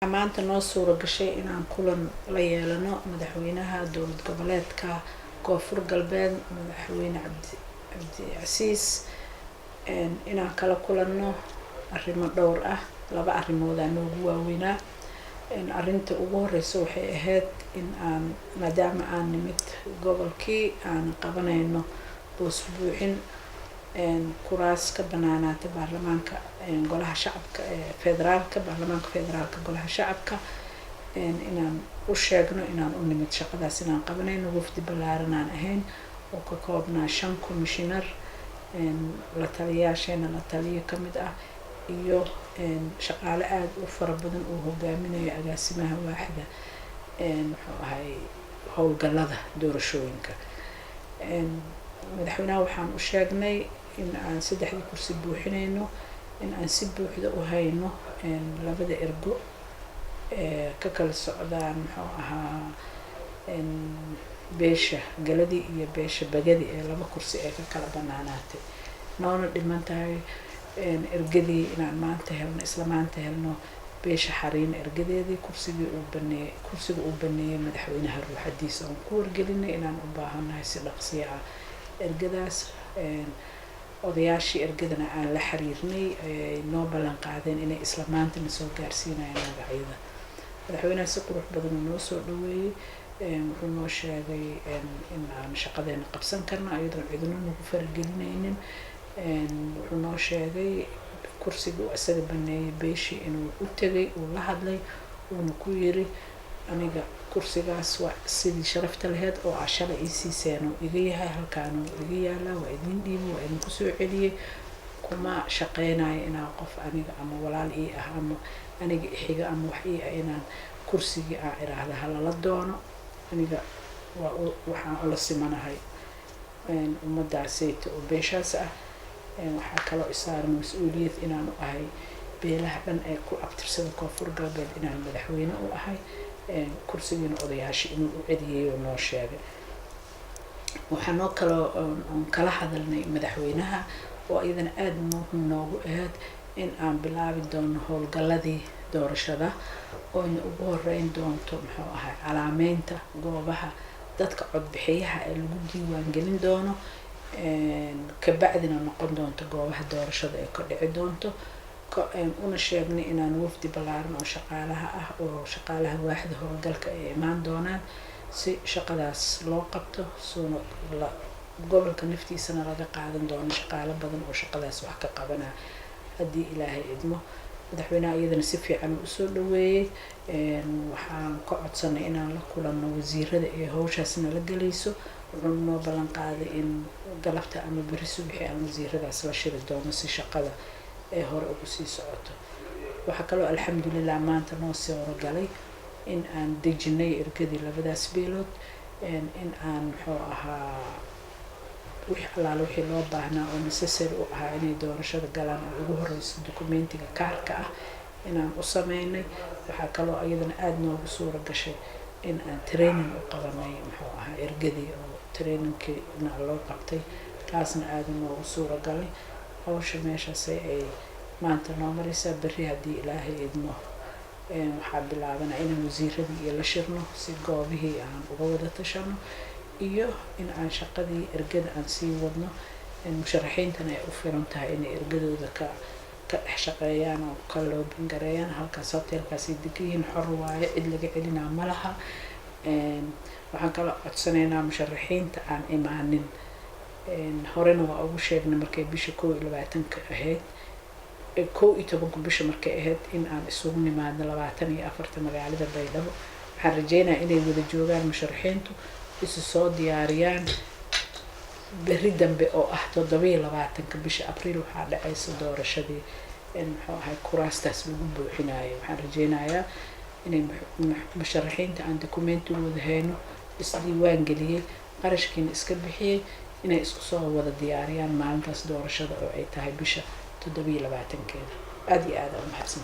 maanta noo suura gashay inaan kulan la yeelano madaxweynaha dowlad goboleedka koonfur galbeed madaxweyne cabdi casiis inaan kala kulanno arrimo dhowr ah laba arrimood aan ugu waaweynaa arrinta ugu horeysa waxay ahayd in aan maadaama aan nimid gobolkii aan qabanayno boos buuxin kuraas ka banaanaatay baarlamaanka golaha shacabka federaalka baarlamaanka federaalka golaha shacabka inaan u sheegno inaan u nimid shaqadaas inaan qabanayno wafdi ballaaran aan ahayn oo ka koobnaa 5 commissioner la taliyaasheena la taliyo ka mid ah iyo shaqaale aad u fara badan oo hogaaminayo agaasimaha waaxda wuxuu ahay howlgallada doorashooyinka madaxweynaha waxaan u sheegnay in aan 3 kursi buuxinayno in aan si buuxda u hayno labada ergo ka kala socdaan muxuu ahaa beesha galadi iyo beesha bagadi ee laba kursi ee ka kala banaanaatay noona dhiman tahay ergadii inaan maanta helno isla maanta helno beesha xariin ergadeedii kursiga uu baneeyay madaxweynaha ruuxadiisa aan ku wargelinay inaan u baahanahay si dhaqsi ah ergadaas odayaashii ergadana aan la xiriirnay noo ballan qaadeen inay isla maanta na soo gaarsiinayaan magacyada madaxweynaha si qurux badan noo soo dhaweeyay wuxuu noo sheegay in aan shaqadeena qabsan karno iyadoo cidina nagu faragelinaynin wuxuu noo sheegay kursiga uu isaga baneeyay beeshii inuu u tagay uu la hadlay uuna ku yiri aniga kursigaas waa sidii sharafta lahayd oo ashada ii siiseen iga yahay halkaan iga yaala waa idin dhiibo waa idin ku soo celiyay kuma shaqeynayo inaan qof aniga ama walaal ii ah ama aniga xiga ama wax ii ah inaan kursiga aan iraahdo hala doono aniga waxaan ula simanahay ummadaasayta oo beeshaas ah waxaa kaloo isaaran mas'uuliyad inaan u ahay beelaha dhan ee ku abtirsada koonfur galbeed inaan madaxweyne u ahay kursigiina odayaashii inuu u celiyayo noo sheegay waxaan noo kala hadalnay madaxweynaha oo iyadana aad muhiim noogu ahayd in aan bilaabi doono howlgalladii doorashada oo in ugu horeyn doonto muxuu ahay calaameynta goobaha dadka codbixiyaha ee lagu diiwaan gelin doono ka bacdina noqon doonto goobaha doorashada ee ka dhici doonto una sheegnay inaan wafdi ballaaran oo shaqaalaha ah oo shaqaalaha waaxda howlgalka ay imaan doonaan si shaqadaas loo qabto soona gobolka naftiisana laga qaadan doono shaqaale badan oo shaqadaas wax ka qabanaa haddii ilaahay idmo madaxweynaha iyadana si fiican u soo dhaweeyay waxaan ka codsanay inaan la kulanno wasiirada ee hawshaasna la galayso wuxuu noo ballan qaaday in galabta ama berri subaxii aan wasiiradaas la shiri doono si shaqada ee hore ugu sii socoto waxaa kaloo alxamdulilah maanta noo soo galay in aan dejinay ergadii labadaas beelood in aan muxuu ahaa wixii loo baahnaa oo necessary u ahaa inay doorashada galaan oo ugu horeyso dokumentiga kaarka ah inaan u sameynay waxaa kaloo iyadana aad noogu suura gashay in aan training u qabanay muxuu ahaa ergadii oo trainingkiina loo qabtay taasna aad noogu suura galay hawsha meeshaas ay maanta noo maraysaa berri haddii ilaahay idmo waxaa bilaabanaa inaan wasiiradii iyo la shirno si goobihii aan uga wada tashano iyo in aan shaqadii ergada aan sii wadno musharaxiintana ay u filan tahay inay ergadooda ka dhex shaqeeyaan oo ka loobin gareeyaan halkaas hotelkaasi degiyiin xor waaye cid laga celinaa ma laha waxaan kala codsanaynaa musharaxiinta aan imaanin horena waa ugu sheegnay markay bisha 21 ahayd 11 bisha markay ahayd in aan isugu nimaadno 24 magaalada Baydhabo waxaan rajeynayaa inay wada joogaan musharaxiintu isu soo diyaariyaan berri dambe oo ah 27 bisha Abriil waxaa dhacaysa doorashadii muxuu ahay kuraastaas lagu buuxinayo waxaan rajeynayaa inay musharaxiinta aan dokumentigooda hayno isdiiwaan geliyay qarashkiina iska bixiyay inay isku soo wada diyaariyaan maalintaas doorashada oo ay tahay bisha 27 aad iyo aad u mahadsan